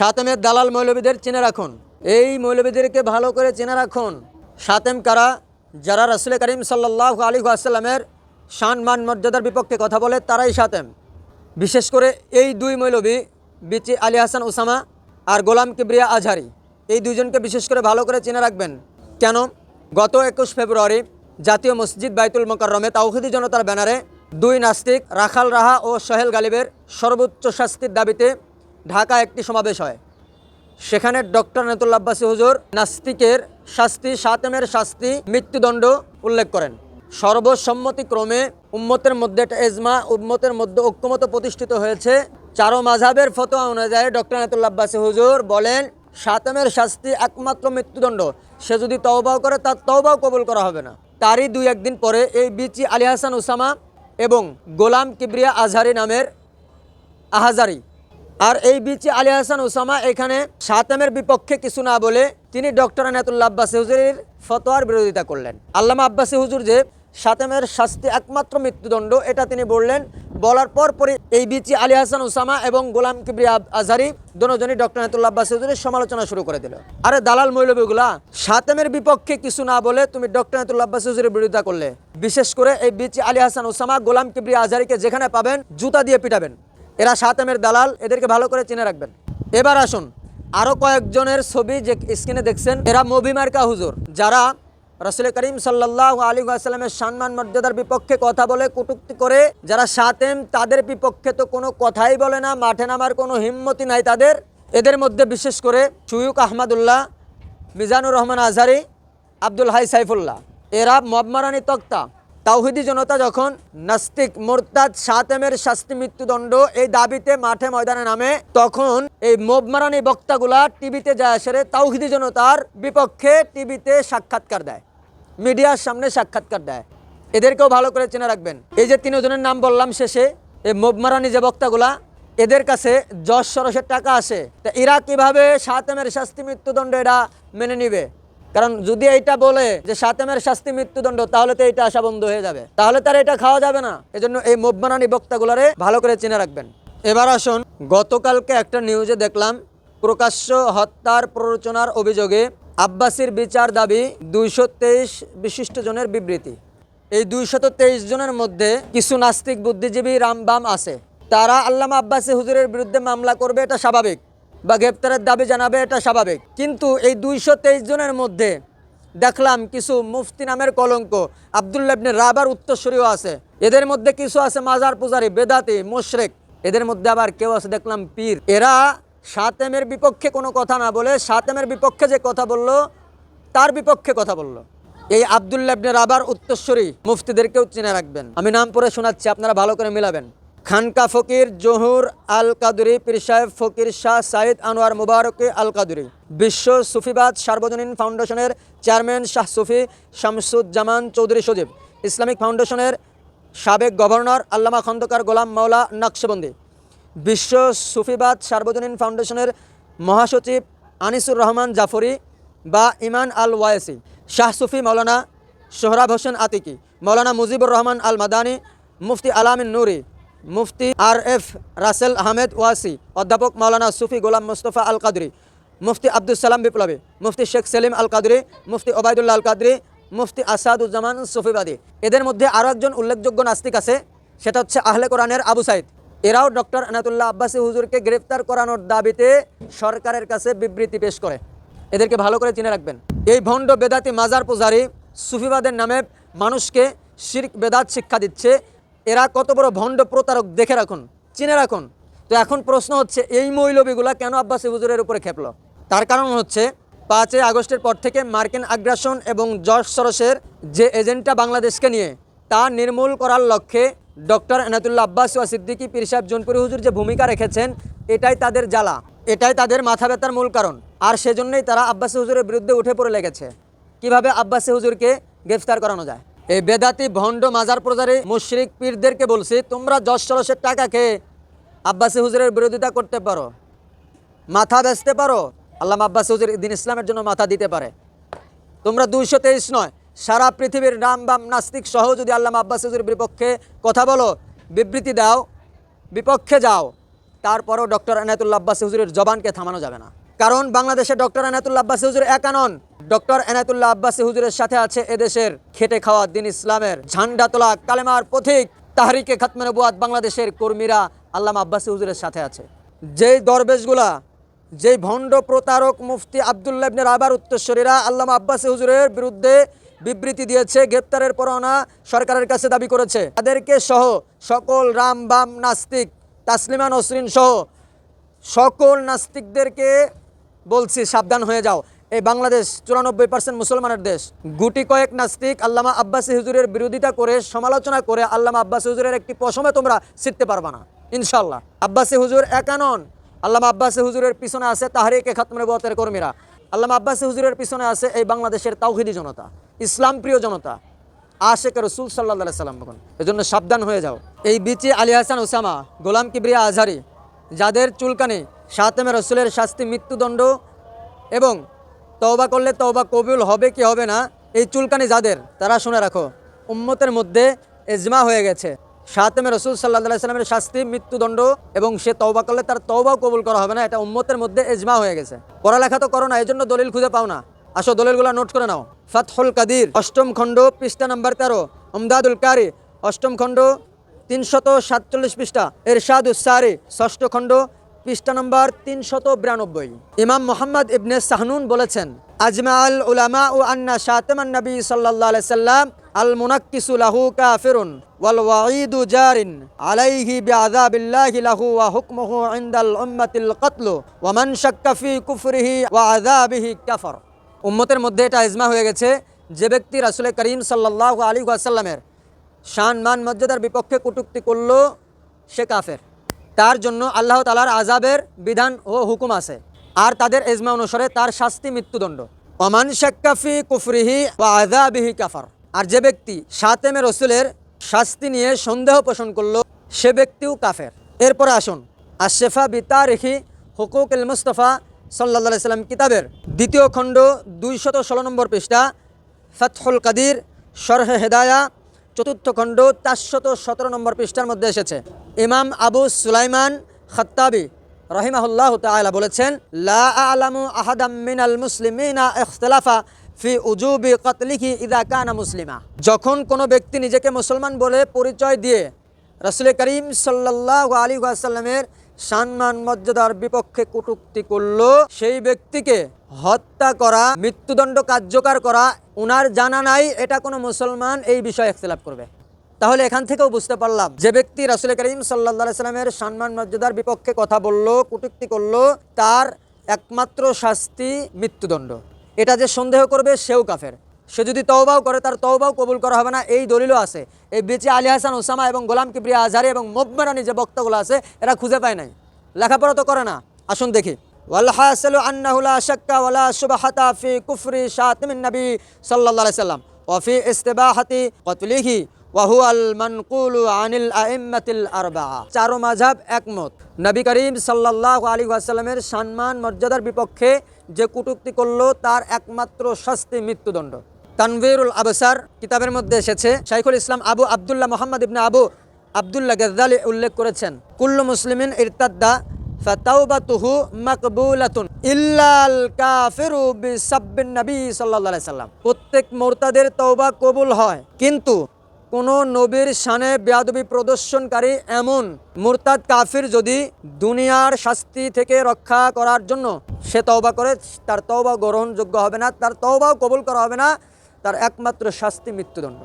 সাতেমের দালাল মৌলবীদের চিনে রাখুন। এই মৌলবীদেরকে ভালো করে চিনে রাখুন। সাতেম কারা? যারা রাসূল করিম সাল্লাল্লাহু আলাইহি ওয়াসাল্লামের শান মান মর্যাদার বিপক্ষে কথা বলে তারাই সাতেম। বিশেষ করে এই দুই মৌলবী বিচি আলী হাসান ওসামা আর গোলাম কিবরিয়া আজহারি, এই দুইজনকে বিশেষ করে ভালো করে চিনে রাখবেন। কেন? গত 21 ফেব্রুয়ারি জাতীয় মসজিদ বাইতুল মোকাররমে তাওহীদি জনতার ব্যানারে দুই নাস্তিক রাখাল রাহা ও সোহেল গালিবের সর্বোচ্চ শাস্তির দাবিতে ঢাকা একটি সমাবেশ হয়। সেখানে ডক্টর এনায়েতুল্লাহ আব্বাসী হুজুর নাস্তিকের শাস্তি, সাতেমের শাস্তি মৃত্যুদণ্ড উল্লেখ করেন। সর্বসম্মতিক্রমে উম্মতের মধ্যে একটা এজমা, উম্মতের মধ্যে ঐক্যমত প্রতিষ্ঠিত হয়েছে। চারো মাযহাবের ফতোয়া অনুযায়ী ডক্টর এনায়েতুল্লাহ আব্বাসী হুজুর বলেন সাতেমের শাস্তি একমাত্র মৃত্যুদণ্ড। সে যদি তওবাও করে তার তওবাও কবুল করা হবে না। তারই দুই একদিন পরে এই বিচি আলী হাসান ওসামা এবং গোলাম কিবরিয়া আজহারি নামের আহাজারি, আর এই বিচি আলী হাসান ওসামা এখানে সাতেমের বিপক্ষে কিছু না বলে তিনি ডক্টর এনায়েতুল্লাহ আব্বাসী হুজুরের ফতোয়ার বিরোধিতা করলেন। আল্লামা আব্বাসী হুজুর যে সাতেমের শাস্তি একমাত্র মৃত্যুদণ্ড এটা তিনি বললেন। বলার পরই এই বিচি আলী হাসান ওসামা এবং গোলাম কিবরিয়া আজহারি দুজনই ডক্টর এনায়েতুল্লাহ আব্বাসী হুজুরের সমালোচনা শুরু করে দিল। আরে দালাল মৌলবীগুলা, সাতেমের বিপক্ষে কিছু না বলে তুমি ডক্টর এনায়েতুল্লাহ আব্বাসী হুজুরের বিরোধিতা করলে। বিশেষ করে এই বিচি আলী হাসান ওসামা, গোলাম কিবরিয়া আজহারিকে যেখানে পাবেন জুতা দিয়ে পিটাবেন। এরা সাতেমের দালাল, এদেরকে ভালো করে চিনে রাখবেন। এবার আসুন আরও কয়েকজনের ছবি যে স্ক্রিনে দেখছেন, এরা মবি মার্কা হুজুর, যারা রাসূল করিম সাল্লাল্লাহু আলাইহি ওয়াসাল্লামের সম্মান মর্যাদার বিপক্ষে কথা বলে, কটূক্তি করে। যারা সাতেম তাদের বিপক্ষে তো কোনো কথাই বলে না, মাঠে নামার কোনো হিম্মতই নাই তাদের। এদের মধ্যে বিশেষ করে শুয়ুক আহমদুল্লাহ, মিজানুর রহমান আজহারি, আব্দুল হাই সাইফুল্লাহ, এরা মবমারানি তক্তা। তাওহীদি জনতা যখন নাস্তিক মোরতাদ সাতেমের শাস্তি মৃত্যুদণ্ড এই দাবিতে মাঠে ময়দানে নামে, তখন এই মবমারানি বক্তাগুলা টিভিতে যায় আসে তাওহীদি জনতার বিপক্ষে টিভিতে সাক্ষাৎকার দেয়, মিডিয়ার সামনে সাক্ষাৎকার দেয়। এদেরকেও ভালো করে চেনে রাখবেন। এই যে তিনজনের নাম বললাম শেষে, এই মবমারানি যে বক্তাগুলা, এদের কাছে যশ সরসের টাকা আসে। তা এরা কিভাবে সাতেমের শাস্তি মৃত্যুদণ্ড এটা মেনে নিবে? কারণ যদি এইটা বলে যে সাতেমের শাস্তি মৃত্যুদণ্ড, তাহলে তো এইটা আসা বন্ধ হয়ে যাবে, তাহলে তার এটা খাওয়া যাবে না। এজন্য এই মবমারানি বক্তাগুলারে ভালো করে চিনে রাখবেন। এবার আসুন, গতকালকে একটা নিউজে দেখলাম প্রকাশ্য হত্যার প্ররোচনার অভিযোগে আব্বাসীর বিচার দাবি 223 বিশিষ্ট জনের বিবৃতি। এই 223 জনের মধ্যে কিছু নাস্তিক বুদ্ধিজীবী রামবাম আছে। তারা আল্লামা আব্বাসী হুজুরের বিরুদ্ধে মামলা করবে, এটা স্বাভাবিক, বা গ্রেপ্তারের দাবি জানাবে, এটা স্বাভাবিক। কিন্তু এই 223 জনের মধ্যে দেখলাম কিছু মুফতি নামের কলঙ্ক, আব্দুল্লাহ ইবনে রাবার উত্তরসূরিও আছে। এদের মধ্যে কিছু আছে মাজার পূজারী, বেদাতি, মুশরিক। এদের মধ্যে আবার কেউ আছে দেখলাম পীর। এরা সাতেমের বিপক্ষে কোনো কথা না বলে সাতেমের বিপক্ষে যে কথা বলল তার বিপক্ষে কথা বলল। এই আব্দুল্লাহ ইবনে রাবার উত্তরসূরি মুফতিদেরকেও চিনে রাখবেন। আমি নাম পড়ে শোনাচ্ছি, আপনারা ভালো করে মিলাবেন। খানকা ফকির জহুর আল কাদুরি, পীর সাহেব ফকির শাহ সাইদ আনোয়ার মুবারক আল কাদুরি, বিশ্ব সুফিবাদ সার্বজনীন ফাউন্ডেশনের চেয়ারম্যান শাহ সুফি শামসুজ্জামান চৌধুরী সজীব, ইসলামিক ফাউন্ডেশনের সাবেক গভর্নর আল্লামা খন্দকার গোলাম মাওলা নকশবন্দি, বিশ্ব সুফিবাদ সার্বজনীন ফাউন্ডেশনের মহাসচিব আনিসুর রহমান জাফরি বা ইমান আল ওয়াইসি, শাহ সুফি মৌলানা সোহরাব হোসেন আতিকি, মৌলানা মুজিবুর রহমান আল মাদানী, মুফতি আলামিন নুরি, মুফতি RF রাসেল আহমেদ ওয়াসি, অধ্যাপক মৌলানা সুফি গোলাম মুস্তফা আল কাদরি, মুফতি আব্দুল সালাম বিপ্লবী, মুফতি শেখ সেলিম আল কাদরি, মুফতি ওবায়দুল্লাহ আল কাদরি, মুফতি আসাদুজ্জামান সুফিবাদী। এদের মধ্যে আরও একজন উল্লেখযোগ্য নাস্তিক আছে, সেটা হচ্ছে আহলে কোরআনের আবু সাইদ। এরাও ডক্টর এনায়েতুল্লাহ আব্বাসী হুজুরকে গ্রেফতার করানোর দাবিতে সরকারের কাছে বিবৃতি পেশ করে। এদেরকে ভালো করে চিনে রাখবেন। এই ভণ্ড বেদাতি মাজার পূজারী সুফিবাদের নামে মানুষকে শিরক বেদাত শিক্ষা দিচ্ছে। এরা কত বড় ভণ্ড প্রতারক দেখে রাখুন, চিনে রাখুন। তো এখন প্রশ্ন হচ্ছে, এই মৌলবীগুলা কেন আব্বাসী হুজুরের উপরে খেপল? তার কারণ হচ্ছে 5 আগস্টের পর থেকে মার্কিন আগ্রাসন এবং জর্জ সরোসের যে এজেন্ডা বাংলাদেশকে নিয়ে, তা নির্মূল করার লক্ষ্যে ডক্টর এনায়েতুল্লাহ আব্বাসী ওয়া সিদ্দিকী পীর সাহেব জৌনপুরী হুজুর যে ভূমিকা রেখেছেন, এটাই তাদের জ্বালা, এটাই তাদের মাথা ব্যথার মূল কারণ। আর সেজন্যই তারা আব্বাসী হুজুরের বিরুদ্ধে উঠে পড়ে লেগেছে, কিভাবে আব্বাসী হুজুরকে গ্রেফতার করানো যায়। এই বেদাতি ভণ্ড মাজার পূজারী মুশরিক পীরদেরকে বলছি, তোমরা জর্জ সরোসের টাকা খেয়ে আব্বাসী হুজুরের বিরোধিতা করতে পারো, মাথা বেচতে পারো, আল্লামা আব্বাসী হুজুর দ্বীন ইসলামের জন্য মাথা দিতে পারে। তোমরা 223 নয়, সারা পৃথিবীর রামবাম নাস্তিক সহ যদি আল্লামা আব্বাসী হুজুরের বিপক্ষে কথা বলো, বিবৃতি দাও, বিপক্ষে যাও, তারপরেও ডক্টর এনায়েতুল্লাহ আব্বাসী হুজুরের জবানকে থামানো যাবে না। কারণ বাংলাদেশে ডক্টর এনায়েতুল্লাহ আব্বাসী হুজুর একা নন। ডক্টর এনায়েতুল্লাহ আব্বাসী হুজুরের সাথে আছে এদেশের খেটে খাওয়া দিন ইসলামের ঝান্ডা তোলা কালেমার পথিক তাহরিকে খাতমে নবুয়াত বাংলাদেশের কর্মীরা আল্লামা আব্বাসী হুজুরের সাথে আছে। যেই দরবেশগুলা, যেই ভণ্ড প্রতারক মুফতি আব্দুল্লাহ ইবনে রাবার উত্তরসূরিরা আল্লামা আব্বাসী হুজুরের বিরুদ্ধে বিবৃতি দিয়েছে, গ্রেপ্তারের পরোয়ানা সরকারের কাছে দাবি করেছে, তাদেরকে সহ সকল রাম বাম নাস্তিক তাসলিমা নসরিন সহ সকল নাস্তিকদেরকে বলছি সাবধান হয়ে যাও। এই বাংলাদেশ 94% মুসলমানের দেশ। গুটি কয়েক নাস্তিক আল্লামা আব্বাসী হুজুরের বিরোধিতা করে সমালোচনা করে আল্লামা আব্বাসী হুজুরের একটি পশমে তোমরা ছিটতে পারবা না ইনশাল্লাহ। আব্বাসী হুজুর একা নন। আল্লামা আব্বাসী হুজুরের পিছনে আছে তাহরিকে খাতমে নবুয়াতের কর্মীরা। আল্লামা আব্বাসী হুজুরের পিছনে আছে এই বাংলাদেশের তাওহীদি জনতা, ইসলাম প্রিয় জনতা, আশেক রসুল সাল্লাল্লাহু আলাইহি সাল্লাম। এজন্য সাবধান হয়ে যাও। এই বিচি আলী হাসান ওসামা, গোলাম কিবরিয়া আজহারি, যাদের চুলকানি শাতেমে রসুলের শাস্তি মৃত্যুদণ্ড এবং তওবা করলে তওবা কবুল হবে কি হবে না, এই চুলকানি যাদের, তারা শুনে রাখো, উম্মতের মধ্যে ইজমা হয়ে গেছে শাতেমে রসুল সাল্লাল্লাহু আলাইহি সাল্লামের শাস্তি মৃত্যুদণ্ড এবং সে তওবা করলে তার তওবাও কবুল করা হবে না। এটা উম্মতের মধ্যে ইজমা হয়ে গেছে। পড়ালেখা তো করো না, এই জন্য দলিল খুঁজে পাও না। আসো দলিলগুলো নোট করে নাও। ফাতহুল কাদির 8ম খণ্ড পৃষ্ঠা নাম্বার 13, উমদাদুল কারি 8ম খণ্ড 347 পৃষ্ঠা, ইরশাদুস সারি 6ষ্ঠ খণ্ড পৃষ্ঠা নম্বর 392। ইমাম মুহাম্মদ ইবনে সাহনুন বলেছেন, আজমাআল উলামা ও আন্না শাতামান নবী সাল্লাল্লাহু আলাইহি সাল্লাম আল মুনাক্কিসু লাহু কাফিরুন ওয়াল ওয়াঈদু জারিন আলাইহি বিআযাবিল্লাহি লাহু ওয়া হুকমুহু ইনদাল উম্মাতিল কতল ওয়া মান শাক্কা ফি কুফরিহি ওয়া আযাবিহি কাফার। উম্মতের মধ্যে এটা ইজমা হয়ে গেছে, যে ব্যক্তি রাসূল করিম সাল্লাল্লাহু আলাইহি ওয়াসাল্লামের শান মান মর্যাদার বিপক্ষে কটূক্তি করল সে কাফের। তার জন্য আল্লাহ তাআলার আযাবের বিধান ও হুকুম আছে, আর তাদের ইজমা অনুসারে তার শাস্তি মৃত্যুদণ্ড। ওমান শাক্কা ফি কুফরিহি ওয়া আযাবিহি কাফার। আর যে ব্যক্তি শাতেমে রসুলের শাস্তি নিয়ে সন্দেহ পোষণ করলো সে ব্যক্তিও কাফের। এরপরে আসুন আশ-শিফা বিতারিখি হুকুকুল মুস্তাফা সাল্লাল্লাহু আলাইহি সাল্লাম কিতাবের 2য় খণ্ড 216 নম্বর পৃষ্ঠা, ফাতহুল কাদির শরহে হেদায়া 4র্থ খণ্ড 417 নম্বর পৃষ্ঠার মধ্যে এসেছে। ইমাম আবু সুলাইমান খাত্তাবি রাহিমাহুল্লাহু তাআলা বলেছেন, লা আ'লামু আহাদাম মিনাল মুসলিমিনা ইখতিলাফা ফি উজুবি কতলিহি ইযা কানা মুসলিমা। যখন কোনো ব্যক্তি নিজেকে মুসলমান বলে পরিচয় দিয়ে রাসূল করিম সাল্লাল্লাহু আলাইহি ওয়াসাল্লামের সম্মান মর্যাদার বিপক্ষে কটূক্তি করলো, সেই ব্যক্তিকে হত্যা করা, মৃত্যুদণ্ড কার্যকর করা উনার জানা নাই, এটা কোনো মুসলমান এই বিষয়ে ইখতিলাফ করবে। তাহলে এখান থেকেও বুঝতে পারলাম, যে ব্যক্তি রাসূল করিম সাল্লাল্লাহু আলাইহি সাল্লামের সম্মান মর্যাদার বিপক্ষে কথা বললো, কটূক্তি করলো, তার একমাত্র শাস্তি মৃত্যুদণ্ড। এটা যে সন্দেহ করবে সেও কাফের। সে যদি তওবাও করে তার তওবাও কবুল করা হবে না, এই দলিলও আছে। এই বেচে আলী হাসান ওসামা এবং গোলাম কিবরিয়া আজহারি এবং মোবমেরানি যে বক্তাগুলো আছে এরা খুঁজে পায় নাই, লেখাপড়া তো করে না। আসুন দেখি। ওয়াল হাসিলু আন্নাহু লা শাক্কা ওয়ালা শুবহাতা ফি কুফরি শাতিমিন নবী সাল্লাল্লাহু আলাইহি সাল্লাম ওয়া ফি ইস্তিবাহাতি কতলিহি ওয়া হুয়াল মানকুলু আনিল আইম্মাতিল আরবাআ। চারো মাযহাব একমত, নবী করিম সাল্লাল্লাহু আলাইহি ওয়াসাল্লামের সম্মান মর্যাদার বিপক্ষে যে কটূক্তি করলো তার একমাত্র শাস্তি মৃত্যুদণ্ড। তানভীরুল আবসার কিতাবের মধ্যে এসেছে, শাইখুল ইসলাম আবু আব্দুল্লাহ মুহাম্মদ ইবনে আবু আব্দুল্লাহ গাজ্জালি উল্লেখ করেছেন, কুল্লু মুসলিমিন ইরতাদ্দা ফাতাওবাতুহু মাকবুলাতুন ইল্লাল কাফিরু বিসাব্বিন নবী সাল্লাল্লাহু আলাইহি সাল্লাম। প্রত্যেক মুরতাদের তওবা কবুল হয়, কিন্তু কোন নবীর শানে বেয়াদবি প্রদর্শনকারী এমন মুরতাদ কাফির যদি দুনিয়ার শাস্তি থেকে রক্ষা করার জন্য সে তওবা করে, তার তওবা গ্রহণযোগ্য হবে না, তার তওবাও কবুল করা হবে না, তার একমাত্র শাস্তি মৃত্যুদণ্ড।